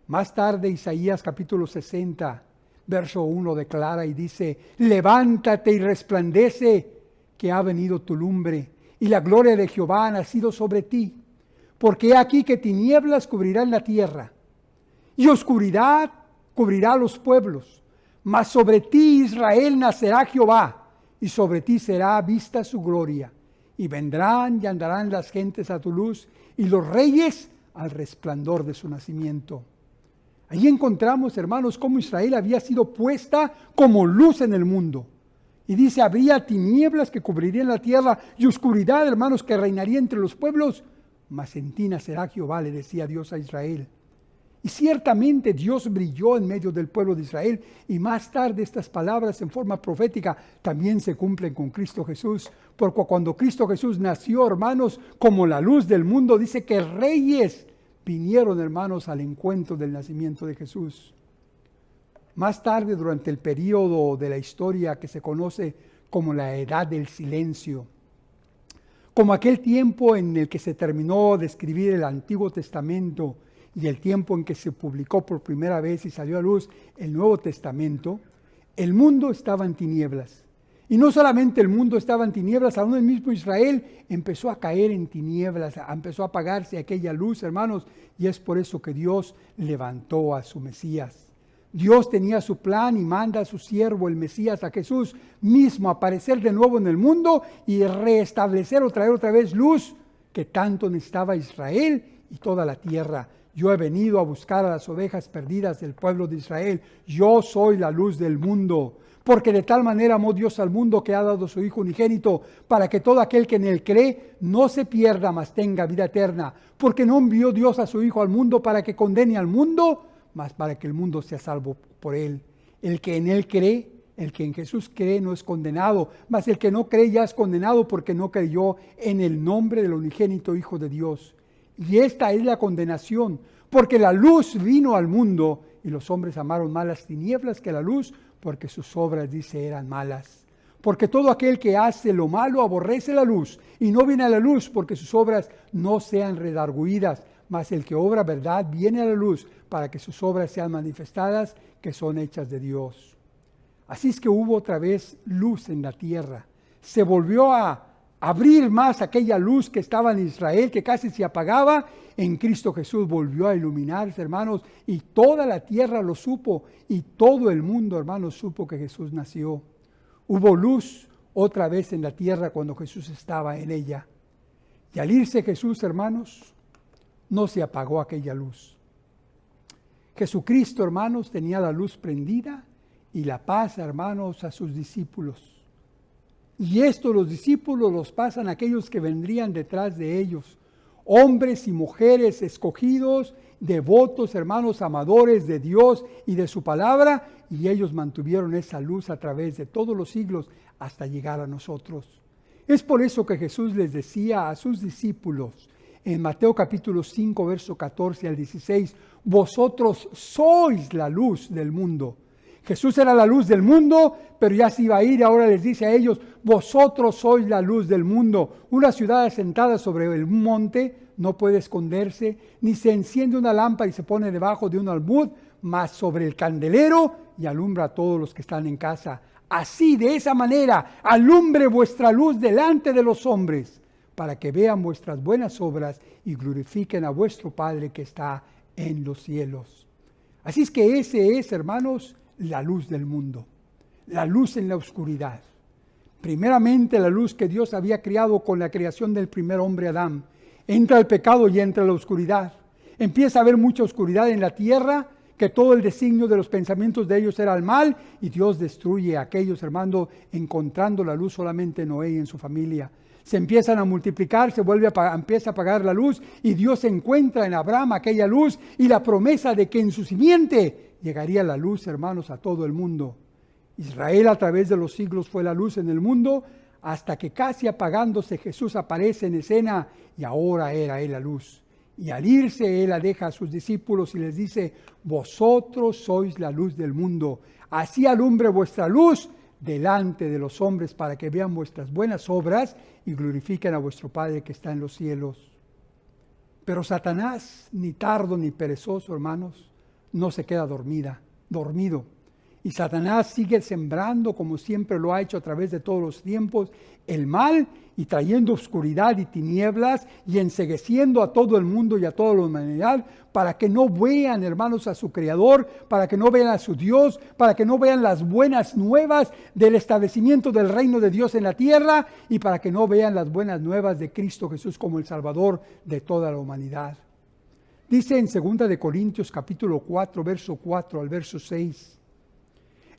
Más tarde, Isaías capítulo 60, verso 1 declara y dice, levántate y resplandece, que ha venido tu lumbre, y la gloria de Jehová ha nacido sobre ti. Porque he aquí que tinieblas cubrirán la tierra, y oscuridad cubrirá los pueblos. Mas sobre ti, Israel, nacerá Jehová, y sobre ti será vista su gloria. Y vendrán y andarán las gentes a tu luz, y los reyes al resplandor de su nacimiento. Allí encontramos, hermanos, cómo Israel había sido puesta como luz en el mundo. Y dice, habría tinieblas que cubrirían la tierra y oscuridad, hermanos, que reinaría entre los pueblos. Mas en ti nacerá Jehová, le decía Dios a Israel. Y ciertamente Dios brilló en medio del pueblo de Israel. Y más tarde estas palabras en forma profética también se cumplen con Cristo Jesús. Porque cuando Cristo Jesús nació, hermanos, como la luz del mundo, dice que reyes vinieron, hermanos, al encuentro del nacimiento de Jesús. Más tarde, durante el periodo de la historia que se conoce como la Edad del Silencio, como aquel tiempo en el que se terminó de escribir el Antiguo Testamento y el tiempo en que se publicó por primera vez y salió a luz el Nuevo Testamento, el mundo estaba en tinieblas. Y no solamente el mundo estaba en tinieblas, aún el mismo Israel empezó a caer en tinieblas, empezó a apagarse aquella luz, hermanos, y es por eso que Dios levantó a su Mesías. Dios tenía su plan y manda a su siervo, el Mesías, a Jesús mismo, a aparecer de nuevo en el mundo y restablecer o traer otra vez luz que tanto necesitaba Israel y toda la tierra. Yo he venido a buscar a las ovejas perdidas del pueblo de Israel. Yo soy la luz del mundo. Porque de tal manera amó Dios al mundo que ha dado a su Hijo unigénito, para que todo aquel que en él cree no se pierda, mas tenga vida eterna. Porque no envió Dios a su Hijo al mundo para que condene al mundo, mas para que el mundo sea salvo por él. El que en él cree, el que en Jesús cree no es condenado, mas el que no cree ya es condenado porque no creyó en el nombre del unigénito Hijo de Dios. Y esta es la condenación, porque la luz vino al mundo y los hombres amaron más las tinieblas que la luz, porque sus obras, dice, eran malas. Porque todo aquel que hace lo malo aborrece la luz y no viene a la luz porque sus obras no sean redargüidas. Mas el que obra verdad viene a la luz para que sus obras sean manifestadas, que son hechas de Dios. Así es que hubo otra vez luz en la tierra. Se volvió a abrir más aquella luz que estaba en Israel, que casi se apagaba. En Cristo Jesús volvió a iluminarse, hermanos, y toda la tierra lo supo, y todo el mundo, hermanos, supo que Jesús nació. Hubo luz otra vez en la tierra cuando Jesús estaba en ella. Y al irse Jesús, hermanos, no se apagó aquella luz. Jesucristo, hermanos, tenía la luz prendida y la paz, hermanos, a sus discípulos. Y esto los discípulos los pasan a aquellos que vendrían detrás de ellos. Hombres y mujeres escogidos, devotos, hermanos, amadores de Dios y de su palabra, y ellos mantuvieron esa luz a través de todos los siglos hasta llegar a nosotros. Es por eso que Jesús les decía a sus discípulos en Mateo capítulo 5, verso 14 al 16, vosotros sois la luz del mundo. Jesús era la luz del mundo, pero ya se iba a ir y ahora les dice a ellos, vosotros sois la luz del mundo. Una ciudad asentada sobre un monte no puede esconderse, ni se enciende una lámpara y se pone debajo de un almud, mas sobre el candelero y alumbra a todos los que están en casa. Así, de esa manera, alumbre vuestra luz delante de los hombres, para que vean vuestras buenas obras y glorifiquen a vuestro Padre que está en los cielos. Así es que ese es, hermanos, la luz del mundo, la luz en la oscuridad. Primeramente la luz que Dios había creado con la creación del primer hombre Adán. Entra el pecado y entra la oscuridad. Empieza a haber mucha oscuridad en la tierra, que todo el designio de los pensamientos de ellos era el mal, y Dios destruye a aquellos, hermano, encontrando la luz solamente en Noé y en su familia. Se empiezan a multiplicar, empieza a apagar la luz, y Dios encuentra en Abraham aquella luz y la promesa de que en su simiente llegaría la luz, hermanos, a todo el mundo. Israel a través de los siglos fue la luz en el mundo, hasta que casi apagándose Jesús aparece en escena y ahora era Él la luz. Y al irse Él la deja a sus discípulos y les dice, vosotros sois la luz del mundo. Así alumbre vuestra luz delante de los hombres para que vean vuestras buenas obras y glorifiquen a vuestro Padre que está en los cielos. Pero Satanás, ni tardo ni perezoso, hermanos, no se queda dormido. Y Satanás sigue sembrando, como siempre lo ha hecho a través de todos los tiempos, el mal y trayendo oscuridad y tinieblas y encegueciendo a todo el mundo y a toda la humanidad para que no vean, hermanos, a su Creador, para que no vean a su Dios, para que no vean las buenas nuevas del establecimiento del reino de Dios en la tierra y para que no vean las buenas nuevas de Cristo Jesús como el Salvador de toda la humanidad. Dice en 2 de Corintios capítulo 4, verso 4 al verso 6,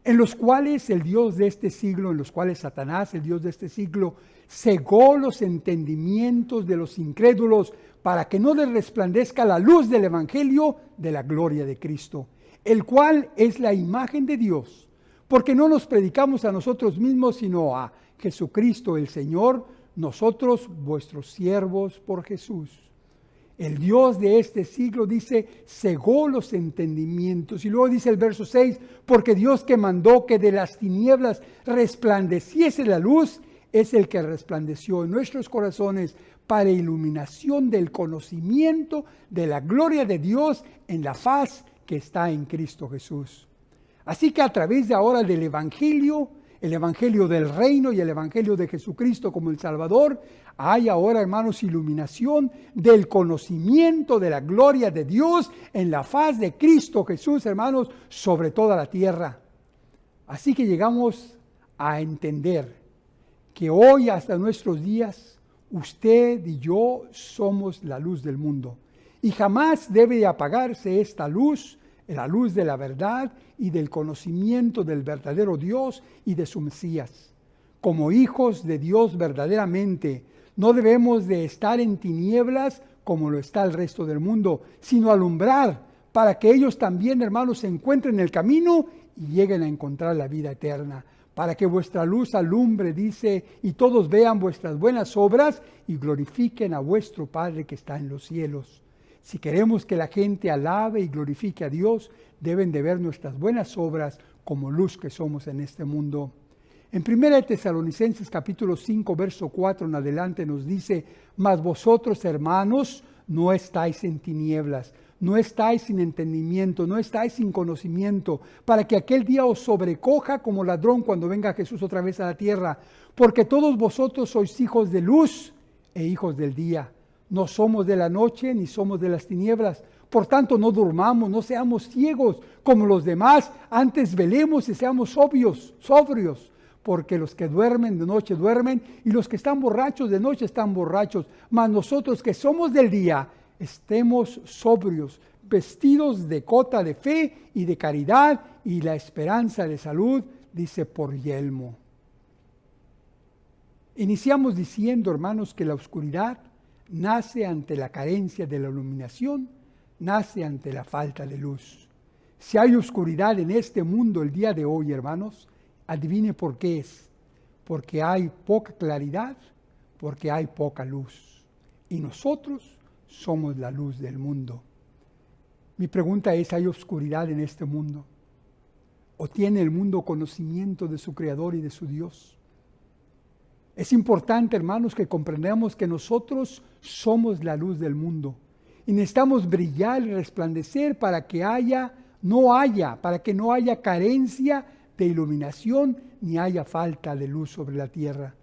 en los cuales el Dios de este siglo, en los cuales Satanás, el Dios de este siglo, cegó los entendimientos de los incrédulos para que no les resplandezca la luz del Evangelio de la gloria de Cristo, el cual es la imagen de Dios, porque no nos predicamos a nosotros mismos, sino a Jesucristo el Señor, nosotros vuestros siervos por Jesús. El Dios de este siglo, dice, cegó los entendimientos. Y luego dice el verso 6, porque Dios que mandó que de las tinieblas resplandeciese la luz, es el que resplandeció en nuestros corazones para iluminación del conocimiento de la gloria de Dios en la faz que está en Cristo Jesús. Así que a través de ahora del Evangelio, el Evangelio del reino y el Evangelio de Jesucristo como el Salvador, hay ahora, hermanos, iluminación del conocimiento de la gloria de Dios en la faz de Cristo Jesús, hermanos, sobre toda la tierra. Así que llegamos a entender que hoy hasta nuestros días, usted y yo somos la luz del mundo. Y jamás debe apagarse esta luz, la luz de la verdad y del conocimiento del verdadero Dios y de su Mesías. Como hijos de Dios verdaderamente, no debemos de estar en tinieblas como lo está el resto del mundo, sino alumbrar para que ellos también, hermanos, se encuentren el camino y lleguen a encontrar la vida eterna. Para que vuestra luz alumbre, dice, y todos vean vuestras buenas obras y glorifiquen a vuestro Padre que está en los cielos. Si queremos que la gente alabe y glorifique a Dios, deben de ver nuestras buenas obras como luz que somos en este mundo. En 1 Tesalonicenses capítulo 5, verso 4 en adelante nos dice, mas vosotros, hermanos, no estáis en tinieblas, no estáis sin entendimiento, no estáis sin conocimiento, para que aquel día os sobrecoja como ladrón cuando venga Jesús otra vez a la tierra. Porque todos vosotros sois hijos de luz e hijos del día. No somos de la noche ni somos de las tinieblas. Por tanto, no durmamos, no seamos ciegos como los demás. Antes velemos y seamos sobrios. Porque los que duermen de noche duermen y los que están borrachos de noche están borrachos. Mas nosotros que somos del día, estemos sobrios, vestidos de cota de fe y de caridad y la esperanza de salud, dice, por yelmo. Iniciamos diciendo, hermanos, que la oscuridad nace ante la carencia de la iluminación, nace ante la falta de luz. Si hay oscuridad en este mundo el día de hoy, hermanos, adivine por qué es. Porque hay poca claridad, porque hay poca luz. Y nosotros somos la luz del mundo. Mi pregunta es, ¿hay oscuridad en este mundo? ¿O tiene el mundo conocimiento de su Creador y de su Dios? Es importante, hermanos, que comprendamos que nosotros somos la luz del mundo y necesitamos brillar y resplandecer para que no haya carencia de iluminación ni haya falta de luz sobre la tierra.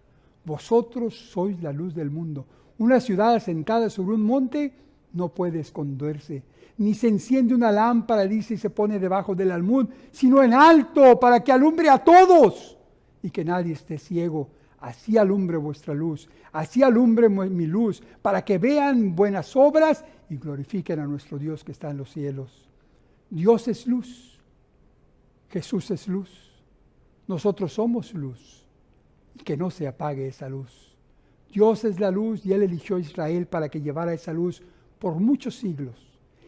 Vosotros sois la luz del mundo. Una ciudad asentada sobre un monte no puede esconderse, ni se enciende una lámpara, dice, y se pone debajo del almud, sino en alto para que alumbre a todos y que nadie esté ciego. Así alumbre vuestra luz, así alumbre mi luz, para que vean buenas obras y glorifiquen a nuestro Dios que está en los cielos. Dios es luz, Jesús es luz, nosotros somos luz, y que no se apague esa luz. Dios es la luz y Él eligió a Israel para que llevara esa luz por muchos siglos.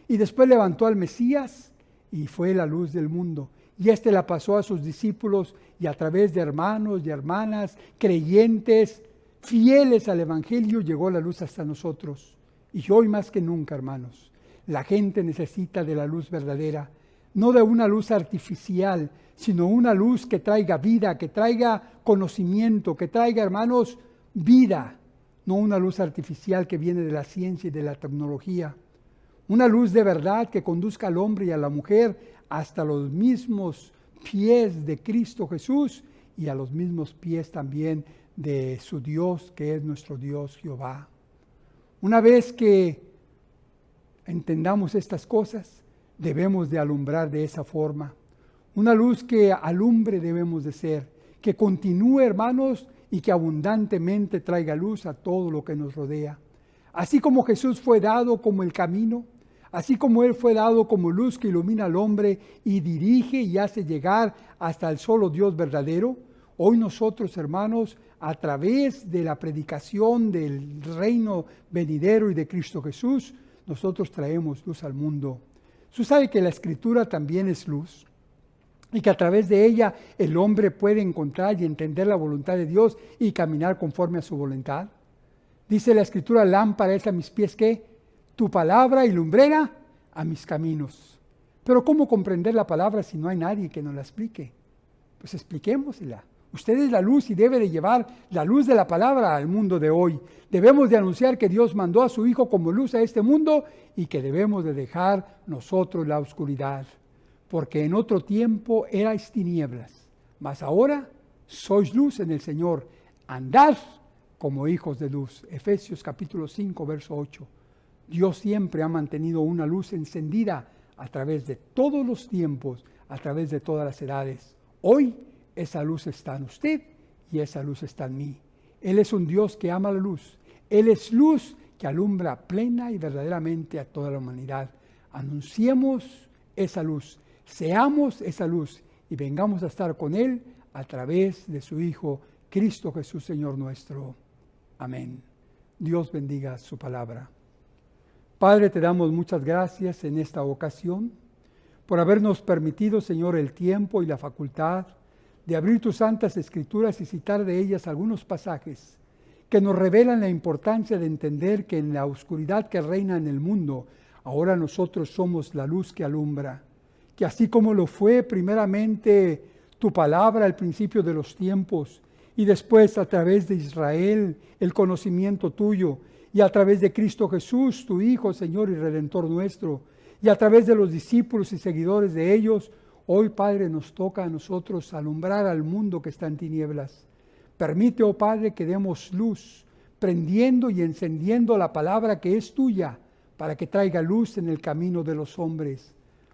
Y después levantó al Mesías y fue la luz del mundo. Y la pasó a sus discípulos y a través de hermanos y hermanas, creyentes, fieles al Evangelio, llegó la luz hasta nosotros. Y hoy más que nunca, hermanos, la gente necesita de la luz verdadera, no de una luz artificial, sino una luz que traiga vida, que traiga conocimiento, que traiga, hermanos, vida, no una luz artificial que viene de la ciencia y de la tecnología. Una luz de verdad que conduzca al hombre y a la mujer hasta los mismos pies de Cristo Jesús y a los mismos pies también de su Dios, que es nuestro Dios Jehová. Una vez que entendamos estas cosas, debemos de alumbrar de esa forma. Una luz que alumbre debemos de ser, que continúe, hermanos, y que abundantemente traiga luz a todo lo que nos rodea. Así como Jesús fue dado como el camino, así como Él fue dado como luz que ilumina al hombre y dirige y hace llegar hasta el solo Dios verdadero, hoy nosotros, hermanos, a través de la predicación del reino venidero y de Cristo Jesús, nosotros traemos luz al mundo. Usted sabe que la Escritura también es luz y que a través de ella el hombre puede encontrar y entender la voluntad de Dios y caminar conforme a su voluntad. Dice la Escritura, lámpara es a mis pies, ¿qué? Tu palabra y lumbrera a mis caminos. Pero ¿cómo comprender la palabra si no hay nadie que nos la explique? Pues expliquémosla. Usted es la luz y debe de llevar la luz de la palabra al mundo de hoy. Debemos de anunciar que Dios mandó a su Hijo como luz a este mundo y que debemos de dejar nosotros la oscuridad. Porque en otro tiempo erais tinieblas, mas ahora sois luz en el Señor. Andad como hijos de luz. Efesios capítulo 5, verso 8. Dios siempre ha mantenido una luz encendida a través de todos los tiempos, a través de todas las edades. Hoy esa luz está en usted y esa luz está en mí. Él es un Dios que ama la luz. Él es luz que alumbra plena y verdaderamente a toda la humanidad. Anunciemos esa luz, seamos esa luz y vengamos a estar con Él a través de su Hijo, Cristo Jesús, Señor nuestro. Amén. Dios bendiga su palabra. Padre, te damos muchas gracias en esta ocasión por habernos permitido, Señor, el tiempo y la facultad de abrir tus santas escrituras y citar de ellas algunos pasajes que nos revelan la importancia de entender que en la oscuridad que reina en el mundo, ahora nosotros somos la luz que alumbra, que así como lo fue primeramente tu palabra al principio de los tiempos y después a través de Israel el conocimiento tuyo y a través de Cristo Jesús, tu Hijo, Señor y Redentor nuestro, y a través de los discípulos y seguidores de ellos, hoy, Padre, nos toca a nosotros alumbrar al mundo que está en tinieblas. Permite, oh Padre, que demos luz, prendiendo y encendiendo la palabra que es tuya, para que traiga luz en el camino de los hombres.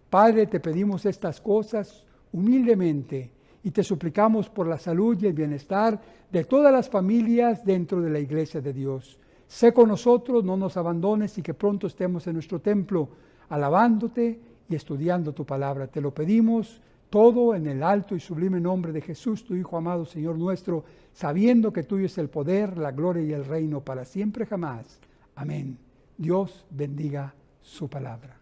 Padre, te pedimos estas cosas humildemente y te suplicamos por la salud y el bienestar de todas las familias dentro de la iglesia de Dios. Sé con nosotros, no nos abandones y que pronto estemos en nuestro templo alabándote y estudiando tu palabra. Te lo pedimos todo en el alto y sublime nombre de Jesús, tu Hijo amado, Señor nuestro, sabiendo que tuyo es el poder, la gloria y el reino para siempre jamás. Amén. Dios bendiga su palabra.